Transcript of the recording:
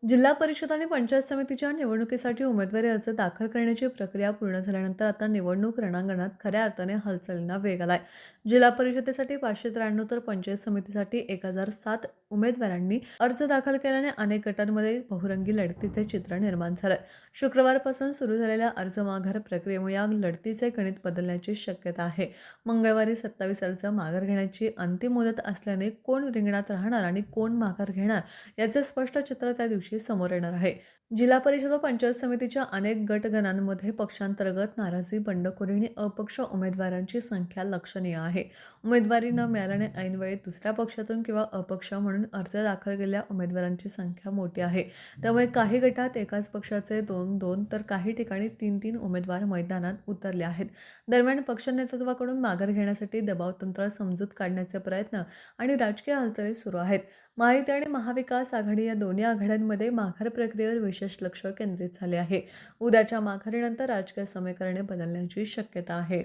जिल्हा परिषद आणि पंचायत समितीच्या निवडणुकीसाठी उमेदवारी अर्ज दाखल करण्याची प्रक्रिया पूर्ण झाल्यानंतर आता निवडणूक रणांगणात खऱ्या अर्थाने हालचालींना वेग आलाय. जिल्हा परिषदेसाठी 593 तर पंचायत समितीसाठी 1007 उमेदवारांनी अर्ज दाखल केल्याने अनेक गटांमध्ये बहुरंगी लढतीचे चित्र निर्माण झालंय. शुक्रवारपासून सुरू झालेल्या अर्ज माघार प्रक्रियेमुळे या लढतीचे गणित बदलण्याची शक्यता आहे. मंगळवारी 27 अर्ज माघार घेण्याची अंतिम मुदत असल्याने कोण रिंगणात राहणार आणि कोण माघार घेणार याचे स्पष्ट चित्र त्या दिवशी समोर येणार आहे. जिल्हा परिषद व पंचायत समितीच्या अनेक गटगणांमध्ये पक्षांतर्गत नाराजी, बंडखोरी आणि अपक्ष उमेदवारांची संख्या लक्षणीय आहे. उमेदवारी न मिळाल्याने ऐनवेळी दुसऱ्या पक्षातून किंवा अपक्ष म्हणून अर्ज दाखल केलेल्या उमेदवारांची संख्या मोठी आहे. त्यामुळे काही गटात एकाच पक्षाचे 2-2 तर काही ठिकाणी 3-3 उमेदवार मैदानात उतरले आहेत. दरम्यान पक्ष नेतृत्वाकडून माघार घेण्यासाठी दबावतंत्र, समजूत काढण्याचे प्रयत्न आणि राजकीय हालचाली सुरू आहेत. महायुती आणि महाविकास आघाडी या दोन्ही आघाड्यांमध्ये माघार प्रक्रियेवर विशेष लक्ष केंद्रित झाले आहे. उद्याच्या माघारीनंतर राजकीय समीकरणे बदलण्याची शक्यता आहे.